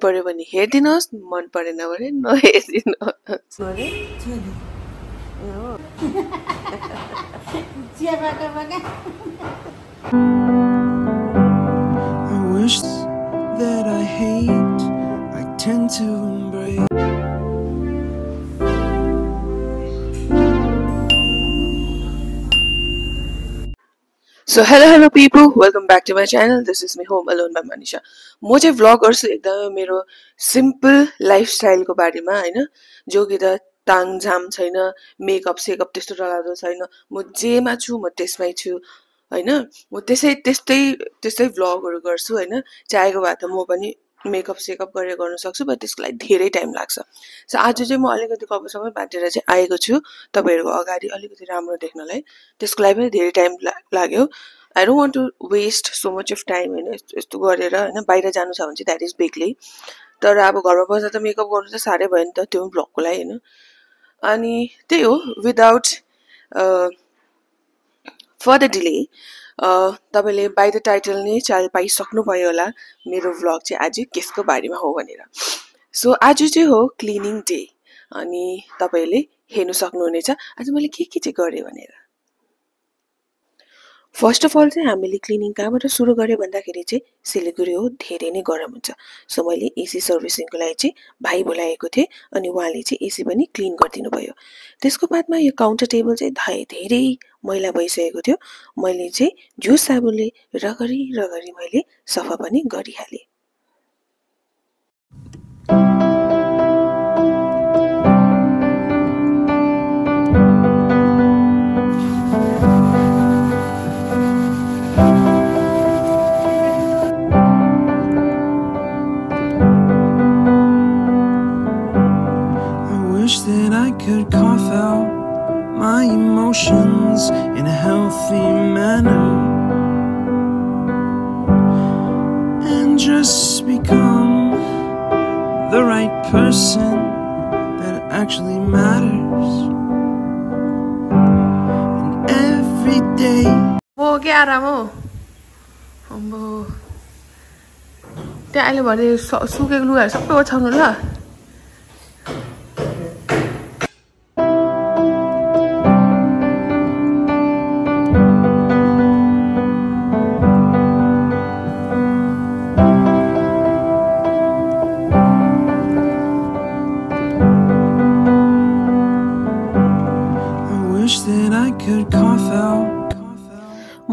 पर्यो भने हेर्दिनुहोस्, मन परेन भने नहेर्दिनुहोस्। I wish that I hate, I tend to embrace. So hello people, welcome back to my channel. This is me Home Alone by Manisha. म चाहिँ vlog गर्छु एकदमै मेरो सिम्पल लाइफस्टाइलको बारेमा हैन, जो कि त ताङझाम छैन, मेकअप सेकअप त्यस्तो डराउँदो छैन। म जेमा छु म त्यसमै छु हैन। म त्यस्तै भ्लगहरु गर्छु हैन। चाहेको भए त म पनि मेकअप सेकअप गरेर गर्न सक्छु, बट त्यसको लागि धेरै टाइम लाग्छ। सो आज चाहिँ म अलिकति कपलसँगै बाटेर चाहिँ आएको छु तपाईहरुको अगाडि अलिकति राम्रो देख्नलाई। त्यसको लागि पनि धेरै टाइम लाग्यो। I don't want to waste so much of time हैन, यस्तो गरेर हैन। बाहिर जानु छ भने चाहिँ that is bigly, तर अब घरमा बस्दा त मेकअप गर्नु त साह्रै भयो नि त त्यो भ्लगको लागि हैन। अनि त्यही हो, विदाउट फर्दर डिले तपाईले बाइ द टाइटल नै चाल पाइसक्नु भयो होला मेरो भ्लग चाहिँ आज केसको बारेमा हो भनेर। सो आज चाहिँ हो क्लिनिङ डे अनि तपाईले हेर्न सक्नुहुनेछ आज मैले के चाहिँ गरे भनेर। फर्स्ट अफ अल चाहिँ हामीले क्लिनिङ कहाँबाट सुरु गर्यो भन्दाखेरि चाहिँ सिलिगुडी हो, धेरै नै गरम हुन्छ। सो मैले एसी सर्भिसिङको लागि चाहिँ भाइ बोलाएको थिएँ अनि उहाँले चाहिँ एसी पनि क्लिन गरिदिनु भयो। त्यसको बादमा यो काउन्टर टेबल चाहिँ धेरै मैला भइसकेको थियो। मैले चाहिँ जुस साबुनले रगरी मैले सफा पनि गरिहालेँ। Wish that I could cough out my emotions in a healthy manner and just become the right person that actually matters. And every day वो के आराम हो अम्बो त्यहाँ अहिले भरे सुकेको लुगाहरू सबै ओछाउनु ल।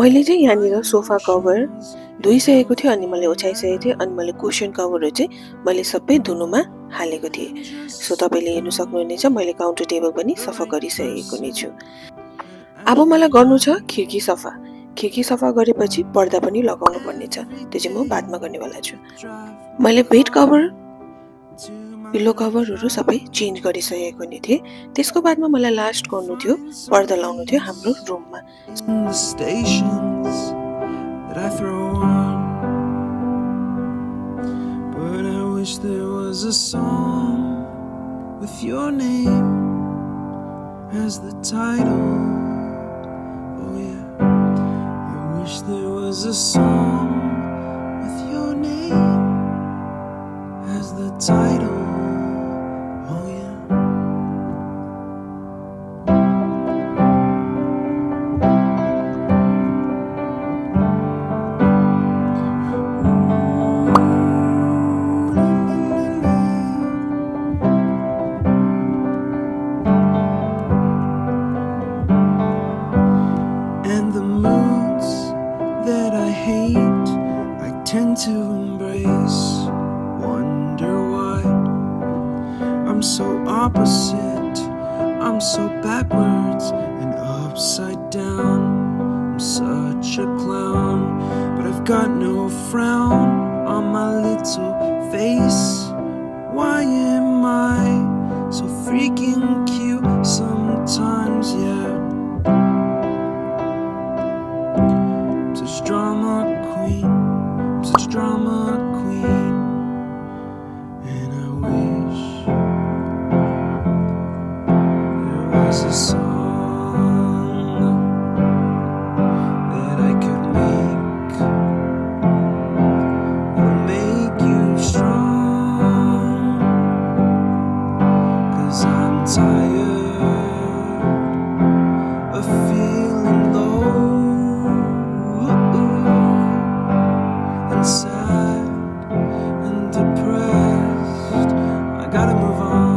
मैले चाहिँ यहाँनिर सोफा कभर धोइसकेको थियो अनि मैले ओछ्याइसकेको थिएँ अनि मैले कुसन कभरहरु चाहिँ मैले सबै धुनुमा हालेको थिएँ। सो तपाईले हेर्न सक्नुहुनेछ मैले काउन्टर टेबल पनि सफा गरिसकेको नै छु। अब मलाई गर्नु छ खिड्की सफा। खिड्की सफा गरेपछि पर्दा पनि लगाउनु पर्ने छ, त्यो चाहिँ म बादमा गर्नेवाला छु। मैले बेड कभर पिलो कभरहरु सबै चेन्ज गरिसकेको नि थिए। त्यसको बादमा मलाई लास्ट गर्नु थियो पर्दा लाउनु थियो हाम्रो रुममा। But I wish there was a song with your name as the title. Oh yeah, I wish there was a song with your name as the title. To embrace, wonder why I'm so opposite, I'm so backwards and upside down. I'm such a clown, but I've got no frown on my little face. Why am I so freaking cute sometimes? Yeah, I'm such drama queen, such drama queen, and I wish there was a song that I could make that'll make you strong. gotta move on.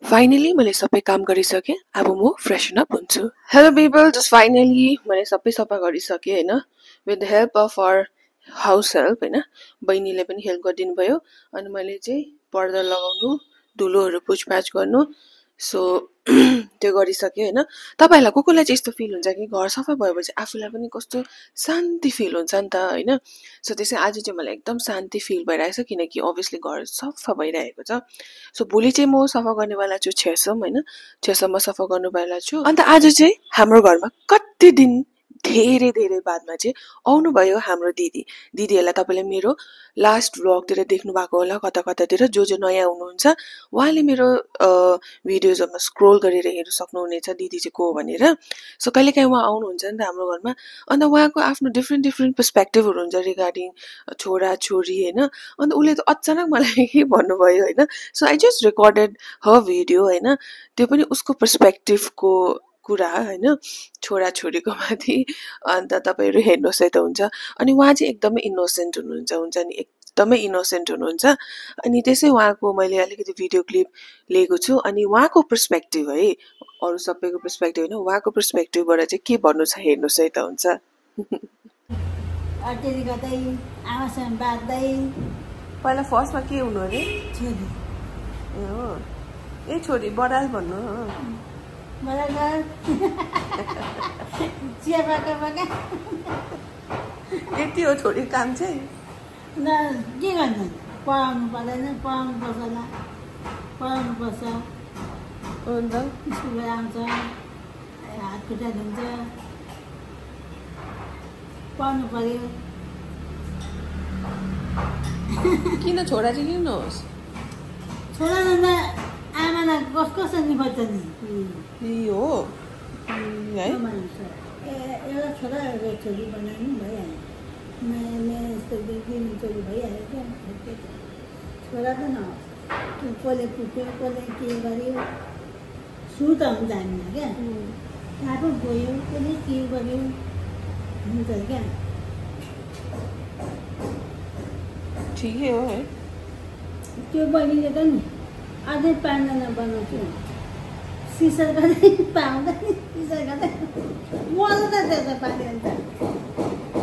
Finally मैले सबै काम गरिसकेँ। अब म freshen up हुन्छु। Hello people, just finally मैले सबै सफा गरिसकेँ होइन, with the help of our house help होइन। बहिनीले पनि हेल्प गरिदिनु भयो। अनि मैले चाहिँ पर्दा लगाउनु, धुलोहरू पुछपाछ गर्नु, सो त्यो गरिसकेँ होइन। तपाईँहरूलाई कसलाई चाहिँ यस्तो फिल हुन्छ कि घर सफा भएपछि आफूलाई पनि कस्तो शान्ति फिल हुन्छ नि त होइन। सो त्यसै आज चाहिँ मलाई एकदम शान्ति फिल भइरहेको छ, किनकि अभियसली घर सफा भइरहेको छ। सो भोलि चाहिँ म सफा गर्नेवाला छु छेसम्म होइन, छेसम्म सफा गर्नेवाला छु। अन्त आज चाहिँ हाम्रो घरमा कति दिन धेरै धेरै बादमा चाहिँ आउनुभयो हाम्रो दिदीहरूलाई तपाईँले मेरो लास्ट भ्लगतिर देख्नु भएको होला, कता कतातिर जो नयाँ हुनुहुन्छ उहाँले मेरो भिडियोजहरूमा स्क्रोल गरेर हेर्नु सक्नुहुनेछ दिदी चाहिँ को भनेर। सो कहिलेकाहीँ उहाँ आउनुहुन्छ नि त हाम्रो घरमा, अन्त उहाँको आफ्नो डिफ्रेन्ट पर्सपेक्टिभहरू हुन्छ रिगार्डिङ छोरा छोरी होइन। अन्त उसले त अचानक मलाई के भन्नुभयो होइन, so I just recorded her video होइन, त्यो पनि उसको पर्सपेक्टिभको कुरा होइन, छोरा छोरीको माथि। अन्त तपाईँहरू हेर्नुहोस् है त हुन्छ। अनि उहाँ चाहिँ एकदमै इनोसेन्ट हुन्छ नि, एकदमै इनोसेन्ट हुनुहुन्छ। अनि त्यसै उहाँको मैले अलिकति भिडियो क्लिप लिएको छु। अनि उहाँको पर्सपेक्टिभ है, अरू सबैको पर्सपेक्टिभ होइन, उहाँको पर्सपेक्टिभबाट चाहिँ के भन्नु छ हेर्नुहोस् है त हुन्छ। अटेरी गर्दै आमासँग बाँच्दै पहिला फर्स्टमा के हुनु अरे? छोरी ए हो, ए छोरी बडाल भन्नु बराबर चिया पाका पाका यति हो छोरी काम चाहिँ। न के गर्नु, पढाउनु पर्दैन, पढाउनु पर्छ होला, पढाउनु पर्छ। हुन्छ स्कुलबाट आउँछ, हात खुट्टा धुन्छ, पढ्नु पर्यो। किन छोरा चाहिँ किन होस्? छोरा जाँदा आमालाई कसरी निभाउँछ नि हो है। एउटा छोरा एउटा छोरी बनाउनु भइहाल्यो। मेरो यस्तो दिदी छोरी भइहाल्यो क्या। छोरा त नहोस्, कसले पुग्यो कसले के गर्यो सुर त हुन्छ हामीलाई क्या। आफू गयो कसले के गर्यो हुन्छ क्या। ठिकै हो है। त्यो बहिनीले त नि अझै 5 जना बनाउँछु, सिसर गर्दै पाउँदैन, सिसर गर्दै मलाई त त्यस्तो पाल्यो नि त।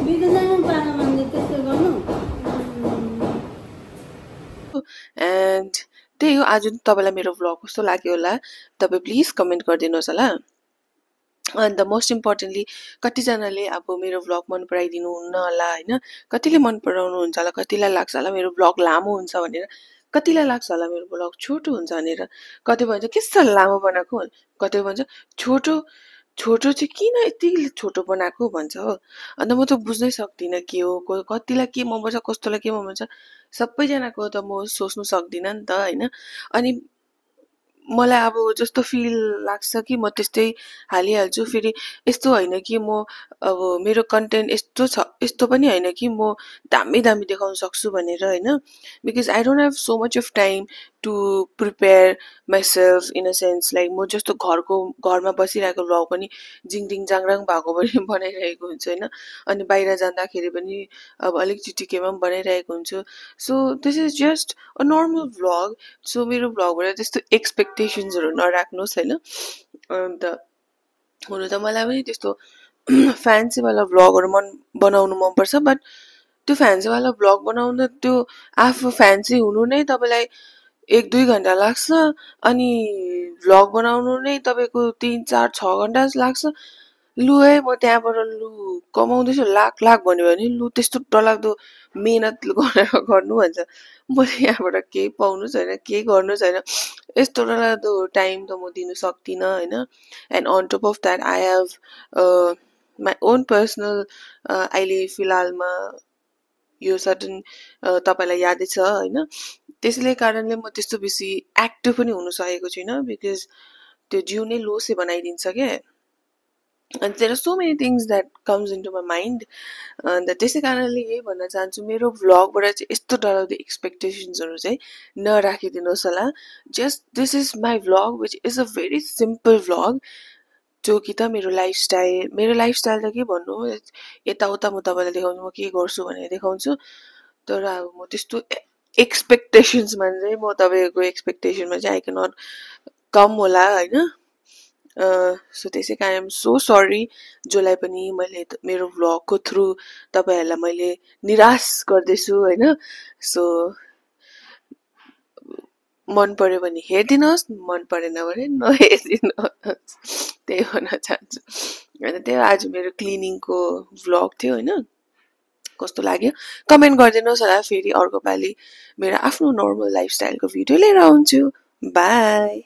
बिजुलीमा पालो भने त्यस्तो गर्नु। एन्ड त्यही हो, आज तपाईँलाई मेरो भ्लग कस्तो लाग्यो होला तपाईँ प्लिज कमेन्ट गरिदिनुहोस् होला। अन्त मोस्ट इम्पोर्टेन्टली कतिजनाले अब मेरो भ्लग मन पराइदिनु हुन्न होला होइन, कतिले मन पराउनुहुन्छ होला, कतिलाई लाग्छ होला मेरो भ्लग लामो हुन्छ भनेर, कतिलाई लाग्छ होला मेरो भ्लग छोटो हुन्छ भनेर। कति भन्छ के साह्रो लामो बनाएको, कति भन्छ छोटो छोटो चाहिँ किन यति छोटो बनाएको भन्छ हो। अन्त म त बुझ्नै सक्दिनँ के हो, कतिलाई के मन पर्छ कस्तोलाई के मन पर्छ, सबैजनाको त म सोच्नु सक्दिनँ नि त होइन। अनि मलाई अब जस्तो फिल लाग्छ कि म त्यस्तै हालिहाल्छु। फेरि यस्तो होइन कि म अब मेरो कन्टेन्ट यस्तो छ, यस्तो पनि होइन कि म दामी दामी देखाउन सक्छु भनेर होइन, because I don't have so much of time to prepare myself in a sense. Like म जस्तो घरमा बसिरहेको भ्लग पनि जिङरिङ जाङराङ भएको पनि बनाइरहेको हुन्छु होइन, अनि बाहिर जाँदाखेरि पनि अब अलिक चिटिकेमा पनि बनाइरहेको हुन्छु। So this is just a normal vlog. So मेरो भ्लगबाट त्यस्तो एक्सपेक्टेसन्सहरू नराख्नुहोस् होइन। अन्त हुनु त मलाई पनि त्यस्तो फ्यान्सीवाला भ्लगहरू बनाउनु मनपर्छ, बट त्यो फ्यान्सीवाला भ्लग बनाउन त्यो आफू फ्यान्सी हुनु नै तपाईँलाई 1-2 घन्टा लाग्छ, अनि भ्लग बनाउनु नै तपाईँको 3-4-6 घन्टा लाग्छ। लु है म त्यहाँबाट लु कमाउँदैछु लाख भन्यो भने लु त्यस्तो डरलाग्दो मेहनत गरेर गर्नु भन्छ। म यहाँबाट केही पाउनु छैन, केही गर्नु छैन, यस्तो डरलाग्दो टाइम त म दिनु सक्दिनँ होइन। And on top of that I have my own personal अहिले फिलहालमा यो सडन तपाईँलाई यादै छ होइन, त्यसले कारणले म त्यस्तो बेसी एक्टिभ पनि हुन सकेको छुइनँ, बिकज त्यो जिउ नै लोसे बनाइदिन्छ क्या। And there are so many things that comes into my mind, अन्त त्यसै कारणले यही भन्न चाहन्छु, मेरो भ्लगबाट चाहिँ यस्तो डराउँदो एक्सपेक्टेसन्सहरू चाहिँ नराखिदिनुहोस् होला। Just this is my vlog which is a very simple vlog, जो कि त मेरो लाइफस्टाइल त के भन्नु, यताउता म तपाईँलाई देखाउँछु म के गर्छु भनेर देखाउँछु, तर अब म त्यस्तो एक्सपेक्टेसन्समा चाहिँ म तपाईँको एक्सपेक्टेसनमा चाहिँ आई क्यान नट कम होला होइन। सो त्यसै कारण आइएम सो सरी, जसलाई पनि मैले मेरो भ्लगको थ्रु तपाईँहरूलाई मैले निराश गर्दैछु होइन। सो मन पर्यो भने हेरिदिनुहोस्, मन परेन भने नहेरिदिनुहोस्, त्यही भन्न चाहन्छु। होइन, त्यही आज मेरो क्लिनिङको भ्लग थियो होइन, कस्तो लाग्यो कमेन्ट गरिदिनुहोस् होला। फेरि अर्को पालि मेरो आफ्नो नर्मल लाइफस्टाइलको भिडियो लिएर आउँछु। बाई।